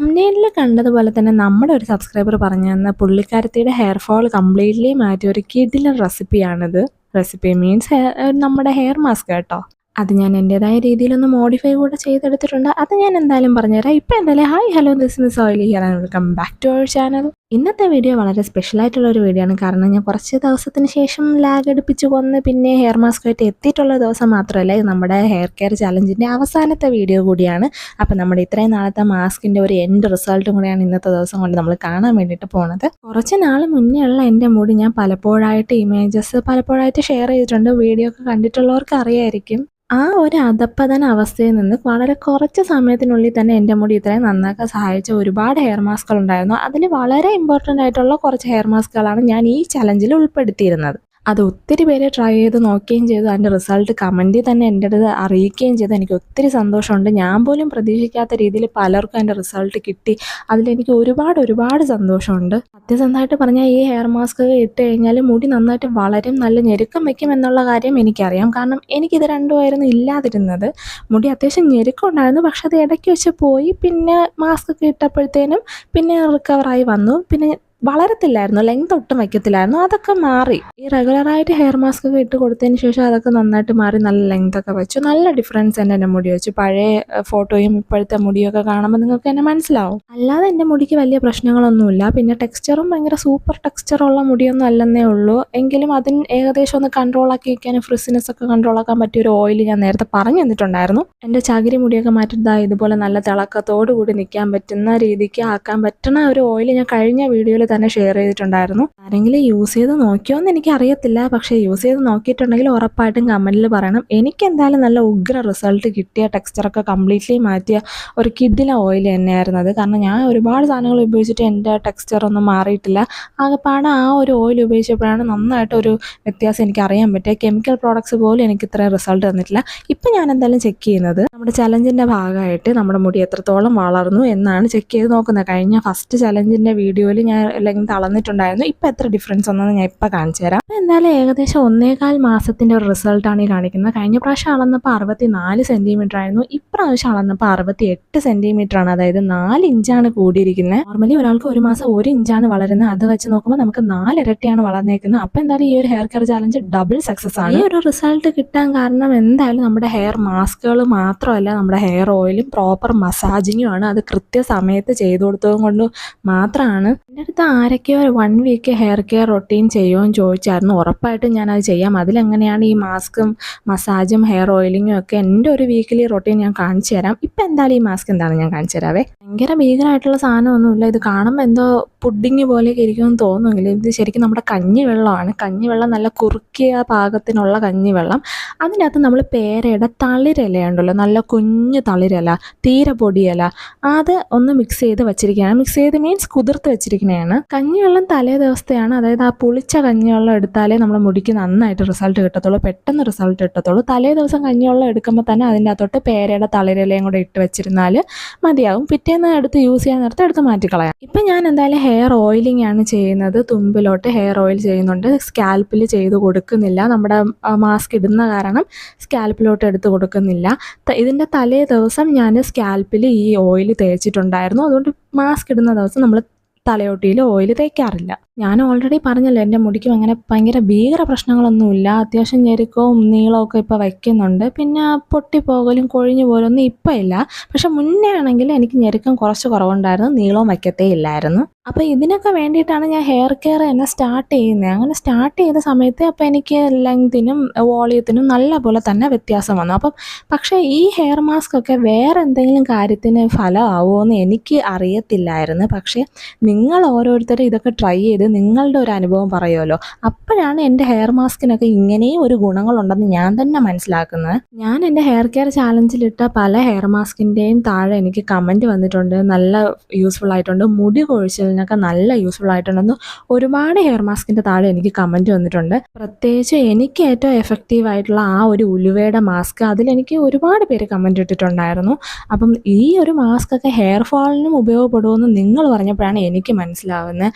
തംബ്നെയിലിൽ കണ്ടതുപോലെ തന്നെ നമ്മുടെ ഒരു സബ്സ്ക്രൈബർ പറഞ്ഞു തന്ന പുള്ളിക്കാരത്തിയുടെ ഹെയർ ഫോൾ കംപ്ലീറ്റ്ലി മാറ്റിയ ഒരു കിടിലൻ റെസിപ്പിയാണിത്. റെസിപ്പി മീൻസ് നമ്മുടെ ഹെയർ മാസ്ക് കേട്ടോ. അത് ഞാൻ എൻ്റെതായ രീതിയിലൊന്ന് മോഡിഫൈ കൂടെ ചെയ്തെടുത്തിട്ടുണ്ട്. അത് ഞാൻ എന്തായാലും പറഞ്ഞുതരാം. ഇപ്പോൾ എന്തായാലും ഹായ് ഹലോ ദിസ് മിസ് ഓയിലി here and welcome back to our channel. ഇന്നത്തെ വീഡിയോ വളരെ സ്പെഷ്യലായിട്ടുള്ള ഒരു വീഡിയോ ആണ്. കാരണം ഞാൻ കുറച്ച് ദിവസത്തിന് ശേഷം ലാഗ് അടുപ്പിച്ച് കൊന്ന് പിന്നെ ഹെയർ മാസ്കുമായിട്ട് എത്തിയിട്ടുള്ള ദിവസം മാത്രമല്ല, ഇത് നമ്മുടെ ഹെയർ കെയർ ചലഞ്ചിൻ്റെ അവസാനത്തെ വീഡിയോ കൂടിയാണ്. അപ്പോൾ നമ്മുടെ ഇത്രയും നാളത്തെ മാസ്കിൻ്റെ ഒരു എൻഡ് റിസൾട്ടും കൂടെയാണ് ഇന്നത്തെ ദിവസം കൊണ്ട് നമ്മൾ കാണാൻ വേണ്ടിയിട്ട് പോകുന്നത്. കുറച്ച് നാൾ മുന്നേ ഉള്ള എൻ്റെ മുടി ഞാൻ പലപ്പോഴായിട്ട് ഇമേജസ് പലപ്പോഴായിട്ട് ഷെയർ ചെയ്തിട്ടുണ്ട്. വീഡിയോ ഒക്കെ കണ്ടിട്ടുള്ളവർക്ക് അറിയായിരിക്കും. ആ ഒരു അധപ്പതന അവസ്ഥയിൽ നിന്ന് വളരെ കുറച്ച് സമയത്തിനുള്ളിൽ തന്നെ എൻ്റെ മുടി ഇത്രയും നന്നാക്കാൻ സഹായിച്ച ഒരുപാട് ഹെയർ മാസ്കുകൾ ഉണ്ടായിരുന്നു. അതിൽ വളരെ ഇമ്പോർട്ടൻ്റ് ആയിട്ടുള്ള കുറച്ച് ഹെയർ മാസ്കുകളാണ് ഞാൻ ഈ ചലഞ്ചിൽ ഉൾപ്പെടുത്തിയിരുന്നത്. അത് ഒത്തിരി പേര് ട്രൈ ചെയ്ത് നോക്കുകയും ചെയ്തു. അതിൻ്റെ റിസൾട്ട് കമൻറ്റിൽ തന്നെ എൻ്റെ അടുത്ത് അറിയിക്കുകയും ചെയ്തു. എനിക്ക് ഒത്തിരി സന്തോഷമുണ്ട്. ഞാൻ പോലും പ്രതീക്ഷിക്കാത്ത രീതിയിൽ പലർക്കും എൻ്റെ റിസൾട്ട് കിട്ടി. അതിലെനിക്ക് ഒരുപാട് സന്തോഷമുണ്ട്. സത്യസന്ധമായിട്ട് പറഞ്ഞാൽ ഈ ഹെയർ മാസ്ക് ഇട്ട് കഴിഞ്ഞാൽ മുടി നന്നായിട്ട് വളരും, നല്ല ഞെരുക്കം വയ്ക്കും എന്നുള്ള കാര്യം എനിക്കറിയാം. കാരണം എനിക്കിത് രണ്ടുമായിരുന്നു ഇല്ലാതിരുന്നത്. മുടി അത്യാവശ്യം ഞെരുക്കം ഉണ്ടായിരുന്നു, പക്ഷെ അത് ഇടയ്ക്ക് വെച്ച് പോയി. പിന്നെ മാസ്ക് ഒക്കെ ഇട്ടപ്പോഴത്തേനും പിന്നെ റിക്കവറായി വന്നു. പിന്നെ വളരത്തില്ലായിരുന്നു, ലെങ്ത് ഒട്ടും വയ്ക്കത്തില്ലായിരുന്നു. അതൊക്കെ മാറി. ഈ റെഗുലറായിട്ട് ഹെയർ മാസ്ക് ഒക്കെ ഇട്ട് കൊടുത്തതിന് ശേഷം അതൊക്കെ നന്നായിട്ട് മാറി, നല്ല ലെങ്ത് ഒക്കെ വെച്ചു. നല്ല ഡിഫറൻസ് തന്നെ എൻ്റെ മുടി വെച്ചു. പഴയ ഫോട്ടോയും ഇപ്പോഴത്തെ മുടിയൊക്കെ കാണുമ്പോൾ നിങ്ങൾക്ക് തന്നെ മനസ്സിലാവും. അല്ലാതെ എൻ്റെ മുടിക്ക് വലിയ പ്രശ്നങ്ങളൊന്നുമില്ല. പിന്നെ ടെക്സ്ചറും ഭയങ്കര സൂപ്പർ ടെക്സ്ചറുള്ള മുടിയൊന്നും അല്ലെന്നേ ഉള്ളൂ. എങ്കിലും അതിന് ഏകദേശം ഒന്ന് കൺട്രോളാക്കി വയ്ക്കാനും ഫ്രിസിനെസ് ഒക്കെ കൺട്രോളാക്കാൻ പറ്റിയ ഒരു ഓയിൽ ഞാൻ നേരത്തെ പറഞ്ഞു തന്നിട്ടുണ്ടായിരുന്നു. എൻ്റെ ചകിരി മുടിയൊക്കെ മാറ്റിയതാ ഇതുപോലെ നല്ല തിളക്കത്തോടു കൂടി നിൽക്കാൻ പറ്റുന്ന രീതിക്ക് ആക്കാൻ പറ്റുന്ന ഒരു ഓയിൽ ഞാൻ കഴിഞ്ഞ വീഡിയോയിൽ തന്നെ ഷെയർ ചെയ്തിട്ടുണ്ടായിരുന്നു. ആരെങ്കിലും യൂസ് ചെയ്ത് നോക്കിയോന്ന് എനിക്ക് അറിയത്തില്ല. പക്ഷേ യൂസ് ചെയ്ത് നോക്കിയിട്ടുണ്ടെങ്കിൽ ഉറപ്പായിട്ടും കമൻറ്റിൽ പറയണം. എനിക്ക് എന്തായാലും നല്ല ഉഗ്ര റിസൾട്ട് കിട്ടിയ, ടെക്സ്ചറൊക്കെ കംപ്ലീറ്റ്ലി മാറ്റിയ ഒരു കിഡിലെ ഓയിൽ തന്നെയായിരുന്നു അത്. കാരണം ഞാൻ ഒരുപാട് സാധനങ്ങൾ ഉപയോഗിച്ചിട്ട് എൻ്റെ ടെക്സ്ചറൊന്നും മാറിയിട്ടില്ല. ആകെപ്പാടെ ആ ഒരു ഓയിൽ ഉപയോഗിച്ചപ്പോഴാണ് നന്നായിട്ടൊരു വ്യത്യാസം എനിക്ക് അറിയാൻ പറ്റുക. കെമിക്കൽ പ്രോഡക്ട്സ് പോലും എനിക്ക് ഇത്രയും റിസൾട്ട് തന്നിട്ടില്ല. ഇപ്പം ഞാൻ എന്തായാലും ചെക്ക് ചെയ്യുന്നത് നമ്മുടെ ചലഞ്ചിൻ്റെ ഭാഗമായിട്ട് നമ്മുടെ മുടി എത്രത്തോളം വളർന്നു എന്നാണ് ചെക്ക് ചെയ്ത് നോക്കുന്നത്. കഴിഞ്ഞ ഫസ്റ്റ് ചലഞ്ചിൻ്റെ വീഡിയോയിൽ ഞാൻ ലെങ്ത് അളന്നിട്ടുണ്ടായിരുന്നു. ഇപ്പം എത്ര ഡിഫറൻസ് ഉണ്ടെന്ന് ഞാൻ ഇപ്പം കാണിച്ചു തരാം. എന്തായാലും ഏകദേശം 1.25 മാസത്തിൻ്റെ ഒരു റിസൾട്ടാണ് ഈ കാണിക്കുന്നത്. കഴിഞ്ഞ പ്രാവശ്യം അളന്നപ്പോൾ 64 സെൻറ്റിമീറ്റർ ആയിരുന്നു. ഇപ്രാവശ്യം അളന്നപ്പോൾ 68 സെൻറ്റിമീറ്റർ ആണ്. അതായത് 4 ഇഞ്ചാണ് കൂടിയിരിക്കുന്നത്. നോർമലി ഒരാൾക്ക് ഒരു മാസം 1 ഇഞ്ചാണ് വളരുന്നത്. അത് വെച്ച് നോക്കുമ്പോൾ നമുക്ക് 4 ഇരട്ടിയാണ് വളർന്നേക്കുന്നത്. അപ്പം എന്തായാലും ഈ ഒരു hair care challenge double success ആണ്. ഈ ഒരു റിസൾട്ട് കിട്ടാൻ കാരണം എന്തായാലും നമ്മുടെ ഹെയർ മാസ്കുകൾ മാത്രമല്ല, നമ്മുടെ ഹെയർ ഓയിലും പ്രോപ്പർ മസാജിങ്ങുമാണ്. അത് കൃത്യസമയത്ത് ചെയ്തു കൊടുത്തത് കൊണ്ട് മാത്രമാണ്. എൻ്റെ അടുത്ത് ആരൊക്കെയോ 1 വീക്ക് ഹെയർ കെയർ റൊട്ടീൻ ചെയ്യുമെന്ന് ചോദിച്ചായിരുന്നു. ഉറപ്പായിട്ടും ഞാനത് ചെയ്യാം. അതിലെങ്ങനെയാണ് ഈ മാസ്കും മസാജും ഹെയർ ഓയിലിങ്ങും ഒക്കെ എൻ്റെ ഒരു വീക്കിലി റൊട്ടീൻ ഞാൻ കാണിച്ചു തരാം. ഇപ്പം എന്തായാലും ഈ മാസ്ക് എന്താണ് ഞാൻ കാണിച്ചു തരാവേ. ഭയങ്കര ഭീകരമായിട്ടുള്ള സാധനമൊന്നുമില്ല. ഇത് കാണുമ്പോൾ എന്തോ പുഡിങ് പോലെയൊക്കെ ഇരിക്കുമെന്ന് തോന്നുമെങ്കിൽ ഇത് ശരിക്കും നമ്മുടെ കഞ്ഞിവെള്ളമാണ്. കഞ്ഞിവെള്ളം നല്ല കുറുക്കിയ പാകത്തിനുള്ള കഞ്ഞിവെള്ളം. അതിനകത്ത് നമ്മൾ പേരയുടെ തളിരിലയുണ്ടല്ലോ, നല്ല കുഞ്ഞു തളിരില, തീരെ പൊടിയില, അത് ഒന്ന് മിക്സ് ചെയ്ത് വെച്ചിരിക്കുകയാണ്. മിക്സ് ചെയ്ത് മീൻസ് കുതിർത്ത് വെച്ചിരിക്കുന്നതാണ്. കഞ്ഞിവെള്ളം തലേ ദിവസത്തെയാണ്. അതായത് ആ പുളിച്ച കഞ്ഞിവെള്ളം എടുത്താലേ നമ്മുടെ മുടിക്ക് നന്നായിട്ട് റിസൾട്ട് കിട്ടത്തുള്ളൂ, പെട്ടെന്ന് റിസൾട്ട് കിട്ടത്തുള്ളൂ. തലേ ദിവസം കഞ്ഞിവെള്ളം എടുക്കുമ്പോൾ തന്നെ അതിൻ്റെ അകത്തോട്ട് പേരയുടെ തളിരിലയും കൂടെ ഇട്ട് വെച്ചിരുന്നാൽ മതിയാവും. പിറ്റേന്ന് എടുത്ത് യൂസ് ചെയ്യാൻ നേരത്തെ എടുത്ത് മാറ്റിക്കളയാം. ഇപ്പം ഞാൻ എന്തായാലും ഹെയർ ഓയിലിംഗ് ആണ് ചെയ്യുന്നത്. തുമ്പിലോട്ട് ഹെയർ ഓയിൽ ചെയ്യുന്നുണ്ട്. സ്കാൽപ്പിൽ ചെയ്ത് കൊടുക്കുന്നില്ല. നമ്മുടെ മാസ്ക് ഇടുന്ന കാരണം സ്കാൽപ്പിലോട്ട് എടുത്ത് കൊടുക്കുന്നില്ല. ഇതിൻ്റെ തലേ ദിവസം ഞാൻ സ്കാൽപ്പിൽ ഈ ഓയിൽ തേച്ചിട്ടുണ്ടായിരുന്നു. അതുകൊണ്ട് മാസ്ക് ഇടുന്ന ദിവസം നമ്മൾ തലയോട്ടിയിൽ ഓയിൽ തേക്കാറില്ല. ഞാൻ ഓൾറെഡി പറഞ്ഞല്ലോ, എൻ്റെ മുടിക്കും അങ്ങനെ ഭയങ്കര ഭീകര പ്രശ്നങ്ങളൊന്നുമില്ല. അത്യാവശ്യം ഞെരുക്കവും നീളമൊക്കെ ഇപ്പോൾ വയ്ക്കുന്നുണ്ട്. പിന്നെ പൊട്ടിപ്പോകലും കൊഴിഞ്ഞു പോലൊന്നും ഇപ്പം ഇല്ല. പക്ഷെ മുന്നേ ആണെങ്കിൽ എനിക്ക് ഞെരുക്കം കുറച്ച് കുറവുണ്ടായിരുന്നു, നീളവും വയ്ക്കത്തേ ഇല്ലായിരുന്നു. അപ്പോൾ ഇതിനൊക്കെ വേണ്ടിയിട്ടാണ് ഞാൻ ഹെയർ കെയർ തന്നെ സ്റ്റാർട്ട് ചെയ്യുന്നത്. അങ്ങനെ സ്റ്റാർട്ട് ചെയ്ത സമയത്ത് അപ്പോൾ എനിക്ക് ലെങ്തിനും വോളിയത്തിനും നല്ല പോലെ തന്നെ വ്യത്യാസം വന്നു. അപ്പം പക്ഷേ ഈ ഹെയർ മാസ്ക് ഒക്കെ വേറെ എന്തെങ്കിലും കാര്യത്തിന് ഫലമാവുമോ എന്ന് എനിക്ക് അറിയത്തില്ലായിരുന്നു. പക്ഷേ നിങ്ങൾ ഓരോരുത്തരും ഇതൊക്കെ ട്രൈ ചെയ്ത് നിങ്ങളുടെ ഒരു അനുഭവം പറയുമല്ലോ, അപ്പോഴാണ് എൻ്റെ ഹെയർ മാസ്കിനൊക്കെ ഇങ്ങനെയും ഒരു ഗുണങ്ങളുണ്ടെന്ന് ഞാൻ തന്നെ മനസ്സിലാക്കുന്നത്. ഞാൻ എൻ്റെ ഹെയർ കെയർ ചാലഞ്ചിലിട്ട പല ഹെയർ മാസ്കിൻ്റെയും താഴെ എനിക്ക് കമൻറ്റ് വന്നിട്ടുണ്ട്, നല്ല യൂസ്ഫുൾ ആയിട്ടുണ്ട്, മുടി കൊഴിച്ചിലിനൊക്കെ നല്ല യൂസ്ഫുൾ ആയിട്ടുണ്ടെന്ന് ഒരുപാട് ഹെയർ മാസ്കിൻ്റെ താഴെ എനിക്ക് കമൻറ്റ് വന്നിട്ടുണ്ട്. പ്രത്യേകിച്ച് എനിക്ക് ഏറ്റവും എഫക്റ്റീവ് ആയിട്ടുള്ള ആ ഒരു ഉലുവയുടെ മാസ്ക്, അതിലെനിക്ക് ഒരുപാട് പേര് കമൻറ്റ് ഇട്ടിട്ടുണ്ടായിരുന്നു. അപ്പം ഈ ഒരു മാസ്ക് ഒക്കെ ഹെയർ ഫോളിനും ഉപയോഗപ്പെടുമെന്ന് നിങ്ങൾ പറഞ്ഞപ്പോഴാണ് എനിക്ക് മനസ്സിലാവുന്നത്.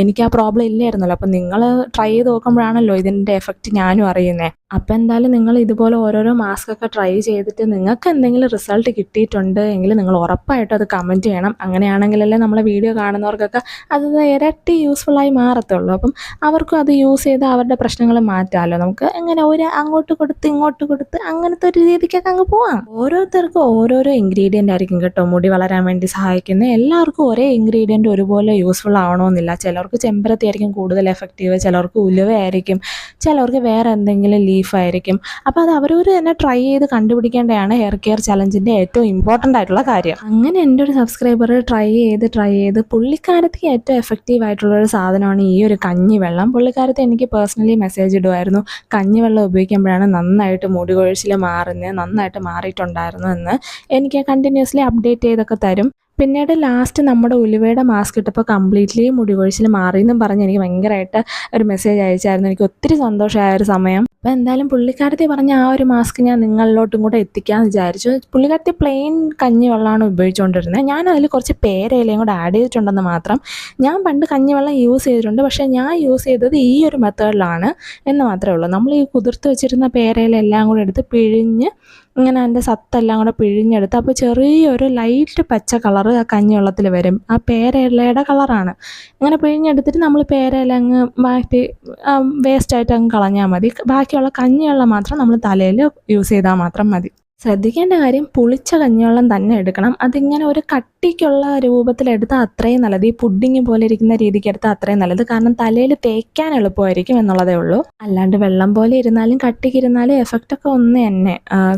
എനിക്ക് ആ പ്രോബ്ലം ഇല്ലായിരുന്നല്ലോ. അപ്പം നിങ്ങൾ ട്രൈ ചെയ്ത് നോക്കുമ്പോഴാണല്ലോ ഇതിൻ്റെ എഫക്റ്റ് ഞാനും അറിയുന്നത്. അപ്പോൾ എന്തായാലും നിങ്ങൾ ഇതുപോലെ ഓരോരോ മാസ്കൊക്കെ ട്രൈ ചെയ്തിട്ട് നിങ്ങൾക്ക് എന്തെങ്കിലും റിസൾട്ട് കിട്ടിയിട്ടുണ്ട് എങ്കിൽ നിങ്ങൾ ഉറപ്പായിട്ടും അത് കമൻറ്റ് ചെയ്യണം. അങ്ങനെയാണെങ്കിലല്ലേ നമ്മളെ വീഡിയോ കാണുന്നവർക്കൊക്കെ അത് ഇരട്ടി യൂസ്ഫുള്ളായി മാറത്തുള്ളൂ. അപ്പം അവർക്കും അത് യൂസ് ചെയ്ത് അവരുടെ പ്രശ്നങ്ങൾ മാറ്റാമല്ലോ. നമുക്ക് എങ്ങനെ ഒരു അങ്ങോട്ട് കൊടുത്ത് ഇങ്ങോട്ട് കൊടുത്ത് അങ്ങനത്തെ ഒരു രീതിക്കൊക്കെ അങ്ങ് പോവാം. ഓരോരുത്തർക്കും ഓരോരോ ഇൻഗ്രീഡിയൻ്റ് ആയിരിക്കും കേട്ടോ മുടി വളരാൻ വേണ്ടി സഹായിക്കുന്നത്. എല്ലാവർക്കും ഒരേ ഇൻഗ്രീഡിയൻ്റ് ഒരുപോലെ യൂസ്ഫുൾ ആവണമെന്നില്ല. ചിലർക്ക് ചെമ്പരത്തി ആയിരിക്കും കൂടുതൽ എഫക്റ്റീവ്, ചിലർക്ക് ഉലുവയായിരിക്കും, ചിലർക്ക് വേറെ എന്തെങ്കിലും ലീഫായിരിക്കും. അപ്പോൾ അത് അവരവർ തന്നെ ട്രൈ ചെയ്ത് കണ്ടുപിടിക്കേണ്ടതാണ് ഹെയർ കെയർ ചലഞ്ചിൻ്റെ ഏറ്റവും ഇമ്പോർട്ടൻ്റ് ആയിട്ടുള്ള കാര്യം. അങ്ങനെ എൻ്റെ ഒരു സബ്സ്ക്രൈബർ ട്രൈ ചെയ്ത് പുള്ളിക്കാരത്തേക്ക് ഏറ്റവും എഫക്റ്റീവ് ആയിട്ടുള്ളൊരു സാധനമാണ് ഈ ഒരു കഞ്ഞിവെള്ളം. പുള്ളിക്കാരത്തെ എനിക്ക് പേഴ്സണലി മെസ്സേജ് ഇടുമായിരുന്നു, കഞ്ഞിവെള്ളം ഉപയോഗിക്കുമ്പോഴാണ് നന്നായിട്ട് മുടി കൊഴിച്ചിൽ മാറുന്നത്, നന്നായിട്ട് മാറിയിട്ടുണ്ടായിരുന്നു എന്ന് എനിക്ക് കണ്ടിന്യൂസ്ലി അപ്ഡേറ്റ് ചെയ്തൊക്കെ തരും. പിന്നീട് ലാസ്റ്റ് നമ്മുടെ ഉലുവയുടെ മാസ്ക് ഇട്ടപ്പോൾ കംപ്ലീറ്റ്ലി മുടി കൊഴിച്ചിൽ മാറിയെന്നും പറഞ്ഞ് എനിക്ക് ഭയങ്കരമായിട്ട് ഒരു മെസ്സേജ് അയച്ചായിരുന്നു. എനിക്ക് ഒത്തിരി സന്തോഷമായ ഒരു സമയം. അപ്പോൾ എന്തായാലും പുള്ളിക്കാരത്തി പറഞ്ഞ ആ ഒരു മാസ്ക് ഞാൻ നിങ്ങളിലോട്ടും കൂടെ എത്തിക്കാമെന്ന് വിചാരിച്ചു. പുള്ളിക്കാരത്തി പ്ലെയിൻ കഞ്ഞിവെള്ളമാണ് ഉപയോഗിച്ചുകൊണ്ടിരുന്നത്. ഞാൻ അതിൽ കുറച്ച് പേരയിലയും കൂടെ ആഡ് ചെയ്തിട്ടുണ്ടെന്ന് മാത്രം. ഞാൻ പണ്ട് കഞ്ഞിവെള്ളം യൂസ് ചെയ്തിട്ടുണ്ട്, പക്ഷേ ഞാൻ യൂസ് ചെയ്തത് ഈ ഒരു മെത്തേഡിലാണ് എന്ന് മാത്രമേ ഉള്ളൂ. നമ്മൾ ഈ കുതിർത്ത് വെച്ചിരുന്ന പേരയില എല്ലാം കൂടെ എടുത്ത് പിഴിഞ്ഞ് ഇങ്ങനെ അതിൻ്റെ സത്തെല്ലാം കൂടെ പിഴിഞ്ഞെടുത്ത് അപ്പോൾ ചെറിയൊരു ലൈറ്റ് പച്ച കളറ് ആ കഞ്ഞിവെള്ളത്തിൽ വരും. ആ പേരയിലയുടെ കളറാണ്. ഇങ്ങനെ പിഴിഞ്ഞെടുത്തിട്ട് നമ്മൾ പേരയില അങ്ങ് മാറ്റി വേസ്റ്റായിട്ട് അങ്ങ് കളഞ്ഞാൽ മതി. ബാക്കിയുള്ള കഞ്ഞിവെള്ളം മാത്രം നമ്മൾ തലയിൽ യൂസ് ചെയ്താൽ മാത്രം മതി. ശ്രദ്ധിക്കേണ്ട കാര്യം പുളിച്ച കഞ്ഞിവെള്ളം തന്നെ എടുക്കണം. അതിങ്ങനെ ഒരു കട്ടിക്കുള്ള രൂപത്തിലെടുത്താൽ അത്രയും നല്ലത്. ഈ പുഡിങ് പോലെ ഇരിക്കുന്ന രീതിക്ക് എടുത്താൽ അത്രയും നല്ലത്. കാരണം തലയിൽ തേക്കാൻ എളുപ്പമായിരിക്കും എന്നുള്ളതേ ഉള്ളൂ. അല്ലാണ്ട് വെള്ളം പോലെ ഇരുന്നാലും കട്ടിക്കിരുന്നാലും എഫക്റ്റൊക്കെ ഒന്ന് തന്നെ.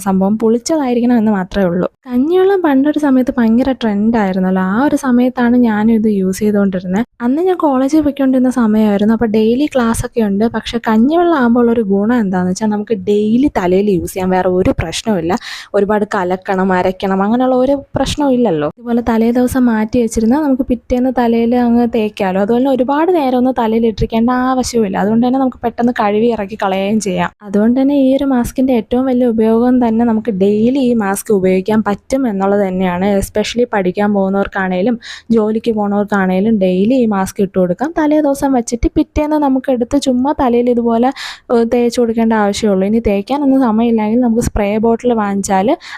സംഭവം പുളിച്ചതായിരിക്കണം എന്ന് മാത്രമേ ഉള്ളൂ. കഞ്ഞിവെള്ളം പണ്ടൊരു സമയത്ത് ഭയങ്കര ട്രെൻഡായിരുന്നല്ലോ. ആ ഒരു സമയത്താണ് ഞാനും ഇത് യൂസ് ചെയ്തുകൊണ്ടിരുന്നത്. അന്ന് ഞാൻ കോളേജിൽ പോയിക്കൊണ്ടിരുന്ന സമയമായിരുന്നു. അപ്പോൾ ഡെയിലി ക്ലാസ്സൊക്കെ ഉണ്ട്. പക്ഷേ കഞ്ഞിവെള്ളം ആകുമ്പോൾ ഒരു ഗുണം എന്താണെന്ന് വെച്ചാൽ നമുക്ക് ഡെയിലി തലയിൽ യൂസ് ചെയ്യാം. വേറെ ഒരു പ്രശ്നവുമില്ല. ഒരുപാട് കലക്കണം, അരയ്ക്കണം, അങ്ങനെയുള്ള ഒരു പ്രശ്നവും ഇല്ലല്ലോ. ഇതുപോലെ തലേ ദിവസം മാറ്റി വെച്ചിരുന്നാൽ നമുക്ക് പിറ്റേന്ന് തലയിൽ അങ്ങ് തേക്കാമല്ലോ. അതുപോലെ ഒരുപാട് നേരം ഒന്നും തലയിൽ ഇട്ടിരിക്കേണ്ട ആവശ്യമില്ല. അതുകൊണ്ട് തന്നെ നമുക്ക് പെട്ടെന്ന് കഴുകി ഇറക്കി കളയുകയും ചെയ്യാം. അതുകൊണ്ട് തന്നെ ഈ ഒരു മാസ്കിൻ്റെ ഏറ്റവും വലിയ ഉപയോഗം തന്നെ നമുക്ക് ഡെയിലി ഈ മാസ്ക് ഉപയോഗിക്കാൻ പറ്റും എന്നുള്ളത് തന്നെയാണ്. എസ്പെഷ്യലി പഠിക്കാൻ പോകുന്നവർക്കാണേലും ജോലിക്ക് പോകുന്നവർക്കാണേലും ഡെയിലി ഈ മാസ്ക് ഇട്ട് കൊടുക്കാം. തലേ ദിവസം വെച്ചിട്ട് പിറ്റേന്ന് നമുക്ക് എടുത്ത് ചുമ്മാ തലയിൽ ഇതുപോലെ തേച്ച് കൊടുക്കേണ്ട ആവശ്യമുള്ളൂ. ഇനി തേക്കാനൊന്നും സമയമില്ലെങ്കിൽ നമുക്ക് സ്പ്രേ ബോട്ടിൽ വാങ്ങിച്ചാൽ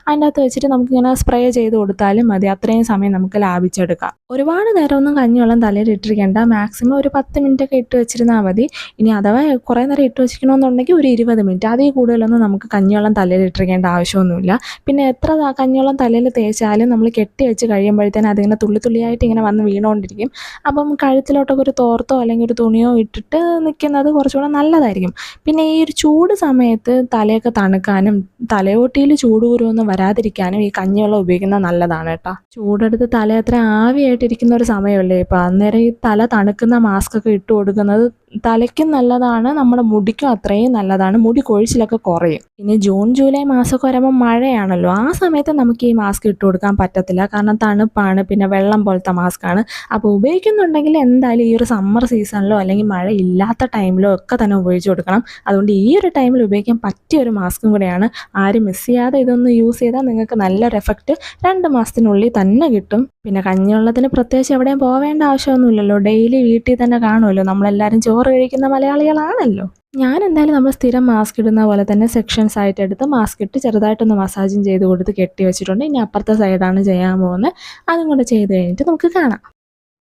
അതിൻ്റെ അകത്ത് വെച്ചിട്ട് നമുക്കിങ്ങനെ സ്പ്രേ ചെയ്ത് കൊടുത്താലും മതി. അത്രയും സമയം നമുക്ക് ലാഭിച്ചെടുക്കാം. ഒരുപാട് നേരമൊന്നും കഞ്ഞിവെള്ളം തലയിൽ ഇട്ടിരിക്കേണ്ട. മാക്സിമം ഒരു 10 മിനിറ്റൊക്കെ ഇട്ട് വെച്ചിരുന്നാൽ മതി. ഇനി അഥവാ കുറേ നേരം ഇട്ട് വെച്ചിരിക്കണമെന്നുണ്ടെങ്കിൽ ഒരു 20 മിനിറ്റ്. അതിൽ കൂടുതലൊന്നും നമുക്ക് കഞ്ഞിവെള്ളം തലയിൽ ഇട്ടിരിക്കേണ്ട ആവശ്യമൊന്നുമില്ല. പിന്നെ എത്ര കഞ്ഞിവെള്ളം തലയിൽ തേച്ചാലും നമ്മൾ കെട്ടി വെച്ച് കഴിയുമ്പോഴത്തേനും അതിങ്ങനെ തുള്ളി തുള്ളിയായിട്ട് ഇങ്ങനെ വന്ന് വീണുകൊണ്ടിരിക്കും. അപ്പം കഴുത്തിലോട്ടൊക്കെ ഒരു തോർത്തോ അല്ലെങ്കിൽ ഒരു തുണിയോ ഇട്ടിട്ട് നിൽക്കുന്നത് കുറച്ചുകൂടെ നല്ലതായിരിക്കും. പിന്നെ ഈ ഒരു ചൂട് സമയത്ത് തലയൊക്കെ തണുക്കാനും തലയോട്ടിയിൽ ചൂടുകുരുവൊന്നും വരാതിരിക്കാനും ഈ കഞ്ഞിവെള്ളം ഉപയോഗിക്കുന്നത് നല്ലതാണ് കേട്ടോ. ചൂടെടുത്ത് തല അത്ര ആവിയായിട്ടിരിക്കുന്ന ഒരു സമയമല്ലേ ഇപ്പോൾ. അന്നേരം ഈ തല തണുക്കുന്ന മാസ്കൊക്കെ ഇട്ട് കൊടുക്കുന്നത് തലയ്ക്കും നല്ലതാണ്, നമ്മുടെ മുടിക്കും അത്രയും നല്ലതാണ്. മുടി കൊഴിച്ചിലൊക്കെ കുറയും. ഇനി ജൂൺ ജൂലൈ മാസമൊക്കെ വരുമ്പോൾ മഴയാണല്ലോ. ആ സമയത്ത് നമുക്ക് ഈ മാസ്ക് ഇട്ട് കൊടുക്കാൻ പറ്റത്തില്ല. കാരണം തണുപ്പാണ്, പിന്നെ വെള്ളം പോലത്തെ മാസ്കാണ്. അപ്പോൾ ഉപയോഗിക്കുന്നുണ്ടെങ്കിൽ എന്തായാലും ഈ ഒരു സമ്മർ സീസണിലോ അല്ലെങ്കിൽ മഴ ഇല്ലാത്ത ടൈമിലോ ഒക്കെ തന്നെ ഉപയോഗിച്ച് കൊടുക്കണം. അതുകൊണ്ട് ഈ ഒരു ടൈമിൽ ഉപയോഗിക്കാൻ പറ്റിയ ഒരു മാസ്കും കൂടെയാണ്. ആരും മിസ് ചെയ്യാതെ ഇതൊന്ന് യൂസ് ചെയ്താൽ നിങ്ങൾക്ക് നല്ലൊരു എഫക്റ്റ് 2 മാസത്തിനുള്ളിൽ തന്നെ കിട്ടും. പിന്നെ കഞ്ഞിവെള്ളത്തിന് പ്രത്യേകിച്ച് എവിടെയും പോവേണ്ട ആവശ്യമൊന്നുമില്ലല്ലോ. ഡെയിലി വീട്ടിൽ തന്നെ കാണുമല്ലോ. നമ്മളെല്ലാവരും ചോറ് കഴിക്കുന്ന മലയാളികളാണല്ലോ. ഞാൻ എന്തായാലും നമ്മൾ സ്ഥിരം മാസ്ക് ഇടുന്ന പോലെ തന്നെ സെക്ഷൻസ് ആയിട്ട് എടുത്ത് മാസ്ക് ഇട്ട് ചെറുതായിട്ടൊന്ന് മസാജും ചെയ്ത് കൊടുത്ത് കെട്ടി വെച്ചിട്ടുണ്ട്. ഇനി അപ്പുറത്തെ സൈഡാണ് ചെയ്യാൻ പോകുന്നത്. അതും കൂടെ ചെയ്ത് കഴിഞ്ഞിട്ട് നമുക്ക് കാണാം.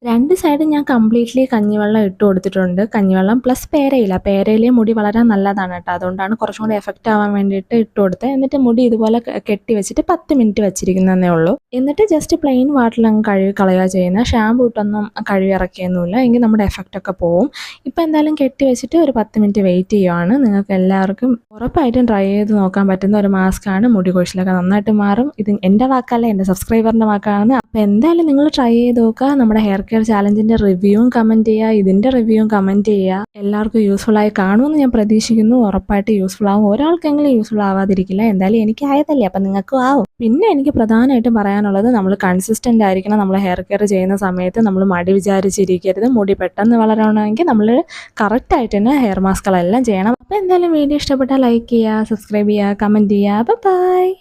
2 സൈഡും ഞാൻ കംപ്ലീറ്റ്ലി കഞ്ഞിവെള്ളം ഇട്ട് കൊടുത്തിട്ടുണ്ട്. കഞ്ഞിവെള്ളം പ്ലസ് പേരയിലയും മുടി വളരാൻ നല്ലതാണ് കേട്ടോ. അതുകൊണ്ടാണ് കുറച്ചും കൂടി എഫക്റ്റ് ആവാൻ വേണ്ടിയിട്ട് ഇട്ട് കൊടുത്തത്. എന്നിട്ട് മുടി ഇതുപോലെ കെട്ടി വെച്ചിട്ട് 10 മിനിറ്റ് വെച്ചിരിക്കുന്നതേ ഉള്ളൂ. എന്നിട്ട് ജസ്റ്റ് പ്ലെയിൻ വാട്ടറിൽ അങ്ങ് കഴുകി കളയുക ചെയ്യുന്നത്. ഷാമ്പൂ ഇട്ടൊന്നും കഴുകി ഇറക്കിയൊന്നുമില്ല, എങ്കിൽ നമ്മുടെ എഫക്റ്റൊക്കെ പോവും. ഇപ്പോൾ എന്തായാലും കെട്ടി വെച്ചിട്ട് ഒരു 10 മിനിറ്റ് വെയിറ്റ് ചെയ്യുവാണ്. നിങ്ങൾക്ക് എല്ലാവർക്കും ഉറപ്പായിട്ടും ട്രൈ ചെയ്ത് നോക്കാൻ പറ്റുന്ന ഒരു മാസ്കാണ്. മുടി കൊഴിച്ചിലൊക്കെ നന്നായിട്ട് മാറും. ഇത് എൻ്റെ വാക്കല്ല, എൻ്റെ സബ്സ്ക്രൈബറിൻ്റെ വാക്കാണ്. അപ്പോൾ എന്തായാലും നിങ്ങൾ ട്രൈ ചെയ്ത് നോക്കുക. നമ്മുടെ ഹെയർ കെയർ ചാലഞ്ചിൻ്റെ റിവ്യൂവും കമൻറ്റ് ചെയ്യുക, ഇതിൻ്റെ റിവ്യൂവും കമൻറ്റ് ചെയ്യുക. എല്ലാവർക്കും യൂസ്ഫുള്ളായി കാണുമെന്ന് ഞാൻ പ്രതീക്ഷിക്കുന്നു. ഉറപ്പായിട്ട് യൂസ്ഫുൾ ആവും. ഒരാൾക്കെങ്കിലും യൂസ്ഫുൾ ആവാതിരിക്കില്ല. എന്തായാലും എനിക്ക് ആയതല്ലേ, അപ്പം നിങ്ങൾക്കും ആവും. പിന്നെ എനിക്ക് പ്രധാനമായിട്ടും പറയാനുള്ളത്, നമ്മൾ കൺസിസ്റ്റൻ്റ് ആയിരിക്കണം. നമ്മൾ ഹെയർ കെയർ ചെയ്യുന്ന സമയത്ത് നമ്മൾ മടി വിചാരിച്ചിരിക്കരുത്. മുടി പെട്ടെന്ന് വളരണമെങ്കിൽ നമ്മൾ കറക്റ്റായിട്ട് തന്നെ ഹെയർ മാസ്കുകളെല്ലാം ചെയ്യണം. അപ്പോൾ എന്തായാലും വീഡിയോ ഇഷ്ടപ്പെട്ടാൽ ലൈക്ക് ചെയ്യുക, സബ്സ്ക്രൈബ് ചെയ്യുക, കമൻറ്റ് ചെയ്യുക. ബൈ.